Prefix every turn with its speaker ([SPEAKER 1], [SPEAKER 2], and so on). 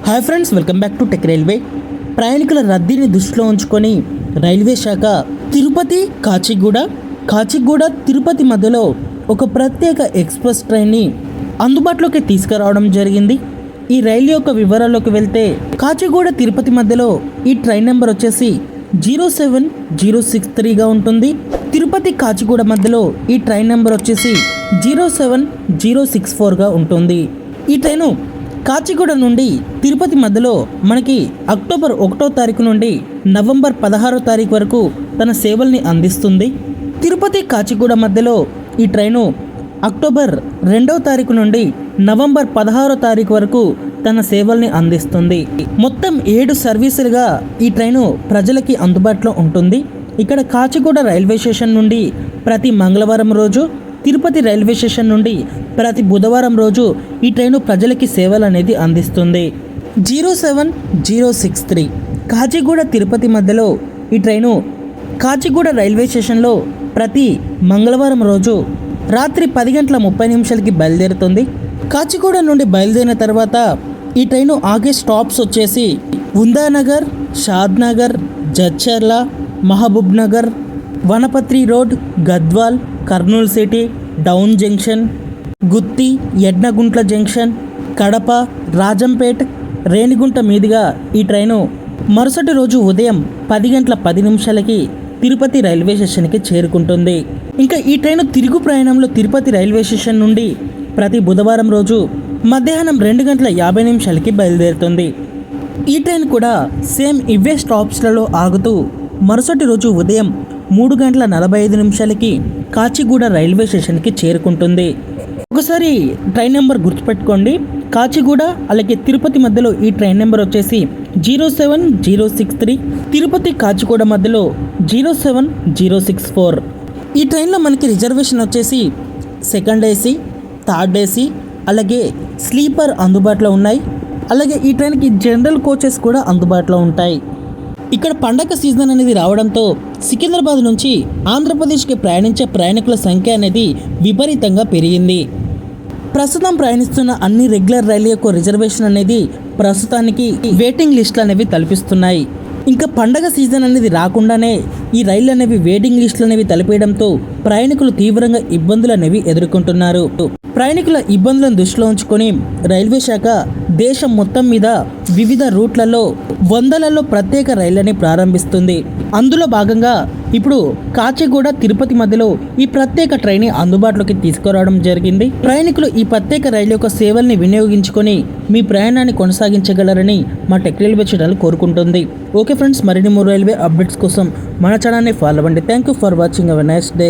[SPEAKER 1] Hi friends, welcome back to tech railway. ప్రయాణికుల రద్దీని దృష్టిలో ఉంచుకొని రైల్వే శాఖ తిరుపతి కాచిగూడ తిరుపతి మధ్యలో ఒక ప్రత్యేక ఎక్స్ప్రెస్ ట్రైన్ని అందుబాటులోకి తీసుకురావడం జరిగింది. ఈ రైలు యొక్క వివరాల్లోకి వెళ్తే కాచిగూడ తిరుపతి మధ్యలో ఈ ట్రైన్ నెంబర్ వచ్చేసి 07063గా ఉంటుంది. తిరుపతి కాచిగూడ మధ్యలో ఈ ట్రైన్ నెంబర్ వచ్చేసి 07064గా ఉంటుంది. ఈ ట్రైను కాచిగూడ నుండి తిరుపతి మధ్యలో మనకి అక్టోబర్ 1వ తారీఖు నుండి నవంబర్ 16వ తారీఖు వరకు తన సేవల్ని అందిస్తుంది. తిరుపతి కాచిగూడ మధ్యలో ఈ ట్రైను అక్టోబర్ 2వ తారీఖు నుండి నవంబర్ 16వ తారీఖు వరకు తన సేవల్ని అందిస్తుంది. మొత్తం 7 సర్వీసులుగా ఈ ట్రైను ప్రజలకి అందుబాటులో ఉంటుంది. ఇక్కడ కాచిగూడ రైల్వే స్టేషన్ నుండి ప్రతి మంగళవారం రోజు, తిరుపతి రైల్వే స్టేషన్ నుండి ప్రతి బుధవారం రోజు ఈ ట్రైను ప్రజలకి సేవలు అనేది అందిస్తుంది. 07063 కాచిగూడ తిరుపతి మధ్యలో ఈ ట్రైను కాచిగూడ రైల్వే స్టేషన్లో ప్రతి మంగళవారం రోజు రాత్రి 10:30 బయలుదేరుతుంది. కాచిగూడ నుండి బయలుదేరిన తర్వాత ఈ ట్రైను ఆగే స్టాప్స్ వచ్చేసి Umdanagar, Shadnagar, Jadcherla, Mahabubnagar, Wanaparthy road, Gadwal, Kurnool city, Dhone junction, Gooty, Yerraguntla junction, Kadapa, Rajampet, Renigunta మీదుగా ఈ ట్రైను మరుసటి రోజు ఉదయం 10:10 తిరుపతి రైల్వే స్టేషన్కి చేరుకుంటుంది. ఇంకా ఈ ట్రైను తిరుగు ప్రయాణంలో తిరుపతి రైల్వే స్టేషన్ నుండి ప్రతి బుధవారం రోజు మధ్యాహ్నం 2:50 బయలుదేరుతుంది. ఈ ట్రైన్ కూడా సేమ్ ఇవే స్టాప్స్లలో ఆగుతూ మరుసటి రోజు ఉదయం 3:45 కాచిగూడ రైల్వే స్టేషన్కి చేరుకుంటుంది. ఒకసారి ట్రైన్ నెంబర్ గుర్తుపెట్టుకోండి. కాచిగూడ అలాగే తిరుపతి మధ్యలో ఈ ట్రైన్ నెంబర్ వచ్చేసి 07063, తిరుపతి కాచిగూడ మధ్యలో 07064. ఈ ట్రైన్లో మనకి రిజర్వేషన్ వచ్చేసి సెకండ్ ఏసీ, థర్డ్ ఏసీ అలాగే స్లీపర్ అందుబాటులో ఉన్నాయి. అలాగే ఈ ట్రైన్కి జనరల్ కోచెస్ కూడా అందుబాటులో ఉంటాయి. ఇక్కడ పండగ సీజన్ అనేది రావడంతో సికింద్రాబాద్ నుంచి ఆంధ్రప్రదేశ్కి ప్రయాణించే ప్రయాణికుల సంఖ్య అనేది విపరీతంగా పెరిగింది. ప్రస్తుతం ప్రయాణిస్తున్న అన్ని రెగ్యులర్ రైలు యొక్క రిజర్వేషన్ అనేది ప్రస్తుతానికి వెయిటింగ్ లిస్టులు అనేవి తలపిస్తున్నాయి. ఇంకా పండగ సీజన్ అనేది రాకుండానే ఈ రైళ్లు అనేవి వెయిటింగ్ లిస్టులు అనేవి తలపేయడంతో ప్రయాణికులు తీవ్రంగా ఇబ్బందులు అనేవి ఎదుర్కొంటున్నారు. ప్రయాణికుల ఇబ్బందులను దృష్టిలో ఉంచుకొని రైల్వే శాఖ దేశం మొత్తం మీద వివిధ రూట్లలో వందలలో ప్రత్యేక రైళ్లని ప్రారంభిస్తుంది. అందులో భాగంగా ఇప్పుడు కాచిగూడ తిరుపతి మధ్యలో ఈ ప్రత్యేక ట్రైన్ అందుబాటులోకి తీసుకురావడం జరిగింది. ప్రయాణికులు ఈ ప్రత్యేక రైలు యొక్క సేవల్ని వినియోగించుకొని మీ ప్రయాణాన్ని కొనసాగించగలరని మా టెక్ రైల్వే ఛానల్ కోరుకుంటుంది. ఓకే ఫ్రెండ్స్, మరిన్ని 3 రైల్వే అప్డేట్స్ కోసం మన ఛానల్ని ఫాలో అవ్వండి. Thank you for watching. Our nice day.